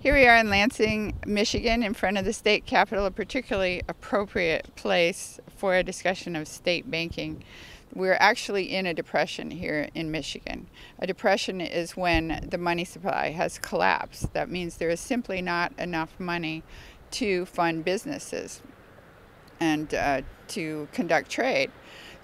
Here we are in Lansing, Michigan, in front of the state capitol, a particularly appropriate place for a discussion of state banking. We're actually in a depression here in Michigan. A depression is when the money supply has collapsed. That means there is simply not enough money to fund businesses and to conduct trade.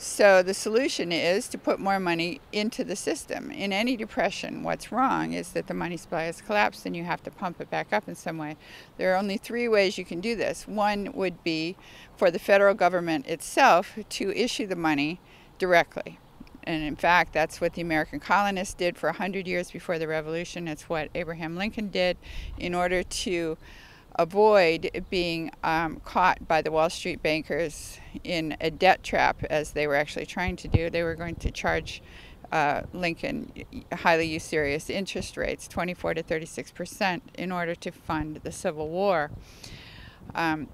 So the solution is to put more money into the system. In any depression, what's wrong is that the money supply has collapsed and you have to pump it back up in some way. There are only three ways you can do this. One would be for the federal government itself to issue the money directly. And in fact, that's what the American colonists did for 100 years before the Revolution. It's what Abraham Lincoln did in order to avoid being caught by the Wall Street bankers in a debt trap, as they were actually trying to do. They were going to charge Lincoln highly usurious interest rates, 24 to 36%, in order to fund the Civil War.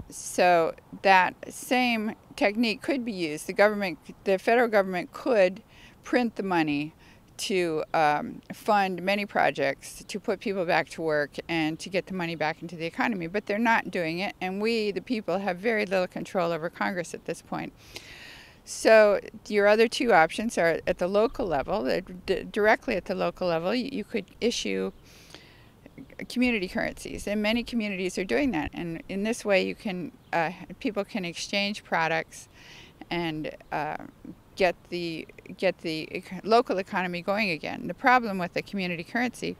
So that same technique could be used. The federal government could print the money to fund many projects, to put people back to work, and to get the money back into the economy. But they're not doing it, and we, the people, have very little control over Congress at this point. So your other two options are at the local level. Directly at the local level, you could issue community currencies, and many communities are doing that. And in this way, you can people can exchange products and get the local economy going again. The problem with the community currency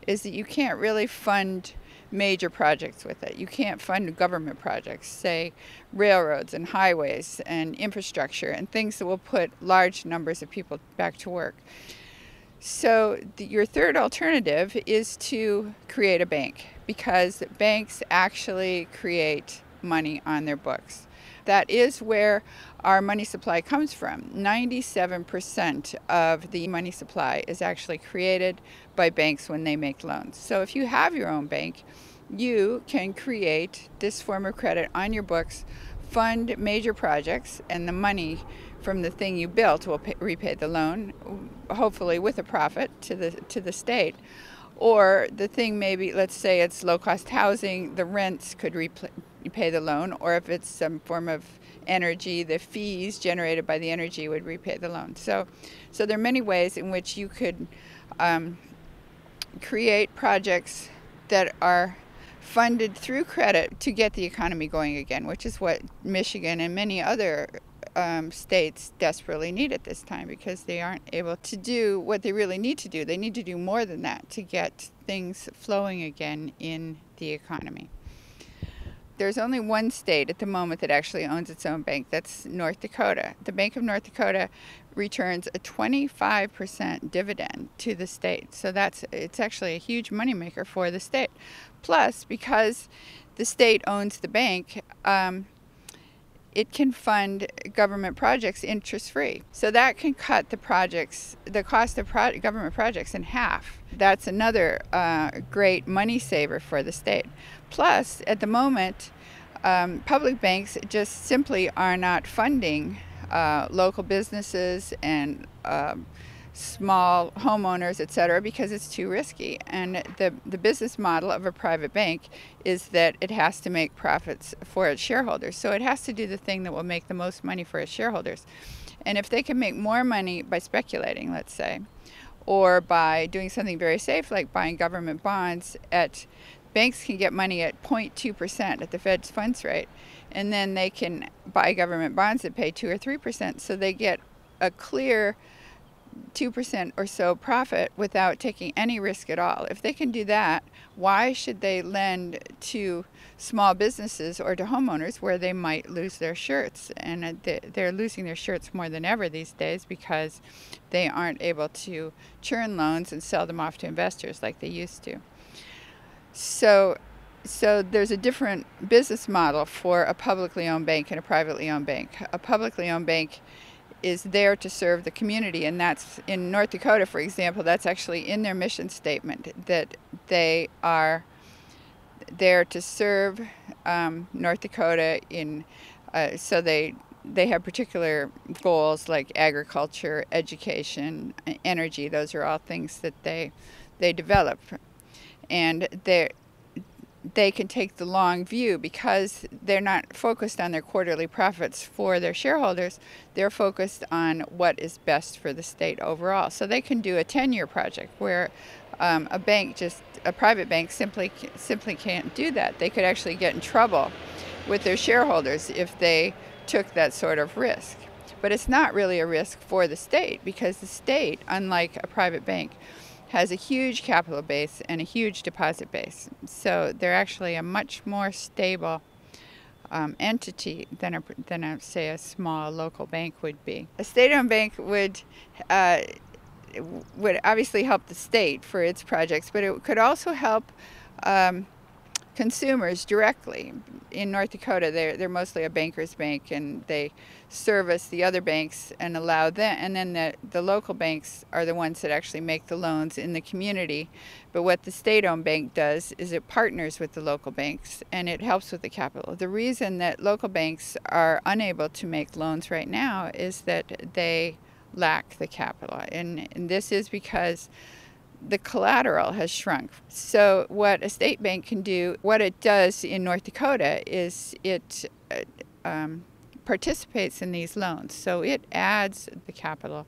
is that you can't really fund major projects with it. You can't fund government projects, say railroads and highways and infrastructure and things that will put large numbers of people back to work. So your third alternative is to create a bank, because banks actually create money on their books. That is where our money supply comes from. 97% of the money supply is actually created by banks when they make loans. So if you have your own bank, you can create this form of credit on your books, fund major projects, and the money from the thing you built will repay the loan, hopefully with a profit to the state. Or the thing, maybe, let's say it's low-cost housing, the rents could repay the loan, or if it's some form of energy, the fees generated by the energy would repay the loan. So there are many ways in which you could create projects that are funded through credit to get the economy going again, which is what Michigan and many other states desperately need at this time, because they aren't able to do what they really need to do. They need to do more than that to get things flowing again in the economy. There's only one state at the moment that actually owns its own bank. That's North Dakota. The Bank of North Dakota returns a 25% dividend to the state. So it's actually a huge moneymaker for the state. Plus, because the state owns the bank, it can fund government projects interest-free. So that can cut the cost of government projects in half. That's another great money saver for the state. Plus, at the moment, public banks just simply are not funding local businesses and small homeowners, etc., because it's too risky. And the business model of a private bank is that it has to make profits for its shareholders. So it has to do the thing that will make the most money for its shareholders. And if they can make more money by speculating, let's say, or by doing something very safe like buying government bonds, banks can get money at 0.2% at the Fed's funds rate, and then they can buy government bonds that pay 2 or 3%. So they get a clear 2% or so profit without taking any risk at all. If they can do that, why should they lend to small businesses or to homeowners where they might lose their shirts? And they're losing their shirts more than ever these days because they aren't able to churn loans and sell them off to investors like they used to. So there's a different business model for a publicly owned bank and a privately owned bank. A publicly owned bank is there to serve the community, and that's in North Dakota, for example. That's actually in their mission statement, that they are there to serve North Dakota so they have particular goals like agriculture, education, energy. Those are all things that they develop, and they can take the long view because they're not focused on their quarterly profits for their shareholders. They're focused on what is best for the state overall. So they can do a 10-year project where a private bank simply can't do that. They could actually get in trouble with their shareholders if they took that sort of risk. But it's not really a risk for the state because the state, unlike a private bank, has a huge capital base and a huge deposit base. So they're actually a much more stable entity than say a small local bank would be. A state-owned bank would obviously help the state for its projects, but it could also help consumers directly. In North Dakota, they're mostly a banker's bank, and they service the other banks and allow them, and then the local banks are the ones that actually make the loans in the community. But what the state-owned bank does is it partners with the local banks and it helps with the capital. The reason that local banks are unable to make loans right now is that they lack the capital, and this is because the collateral has shrunk. So what a state bank can do, what it does in North Dakota is it participates in these loans. So it adds the capital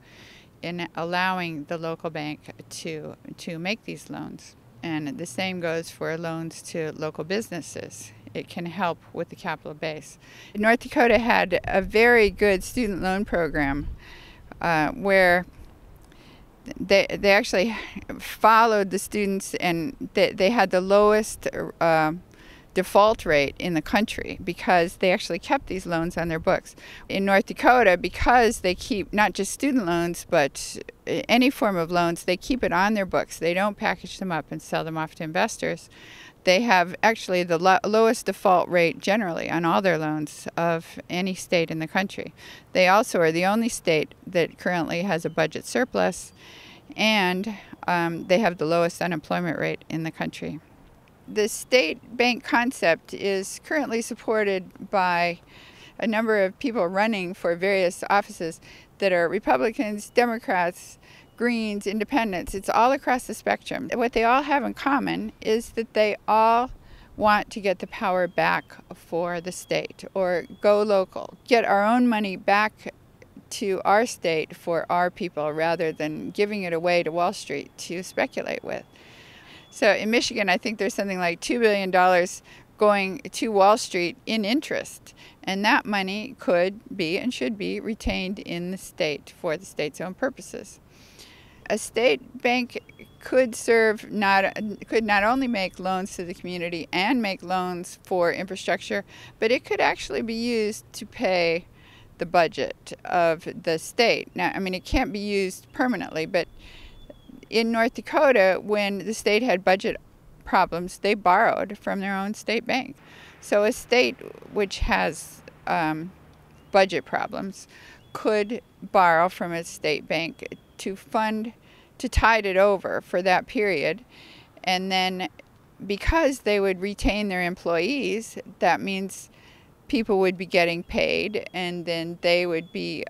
in allowing the local bank to make these loans. And the same goes for loans to local businesses. It can help with the capital base. North Dakota had a very good student loan program where they actually followed the students, and they had the lowest default rate in the country because they actually kept these loans on their books. In North Dakota, because they keep not just student loans, but any form of loans, they keep it on their books. They don't package them up and sell them off to investors. They have actually the lowest default rate generally on all their loans of any state in the country. They also are the only state that currently has a budget surplus, and they have the lowest unemployment rate in the country. The state bank concept is currently supported by a number of people running for various offices that are Republicans, Democrats, Greens, Independents. It's all across the spectrum. What they all have in common is that they all want to get the power back for the state, or go local, get our own money back to our state for our people rather than giving it away to Wall Street to speculate with. So in Michigan, I think there's something like $2 billion going to Wall Street in interest, and that money could be and should be retained in the state for the state's own purposes. A state bank could not only make loans to the community and make loans for infrastructure, but it could actually be used to pay the budget of the state. Now, I mean, it can't be used permanently, but in North Dakota, when the state had budget problems, they borrowed from their own state bank. So a state which has budget problems could borrow from its state bank to tide it over for that period. And then because they would retain their employees, that means people would be getting paid, and then they would be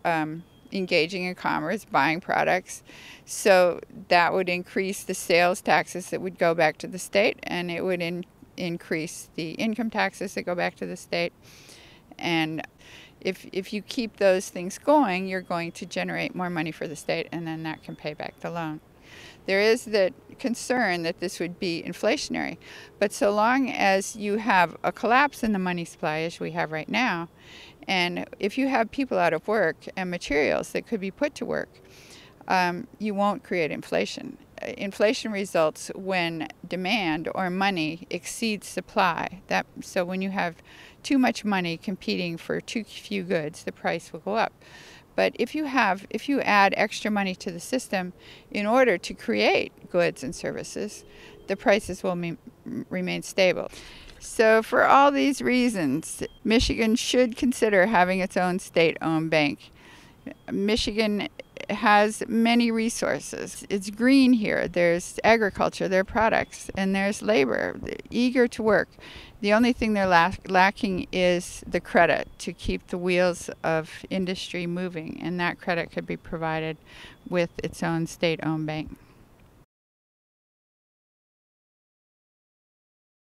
engaging in commerce, buying products. So that would increase the sales taxes that would go back to the state, and it would increase the income taxes that go back to the state. And if you keep those things going, you're going to generate more money for the state, and then that can pay back the loan. There is the concern that this would be inflationary, but so long as you have a collapse in the money supply, as we have right now, and if you have people out of work and materials that could be put to work, you won't create inflation. Inflation results when demand or money exceeds supply. So when you have too much money competing for too few goods, the price will go up. But if you add extra money to the system in order to create goods and services, the prices will remain stable. So for all these reasons, Michigan should consider having its own state-owned bank. Michigan has many resources. It's green here. There's agriculture, there are products, and there's labor, eager to work. The only thing they're lacking is the credit to keep the wheels of industry moving, and that credit could be provided with its own state-owned bank.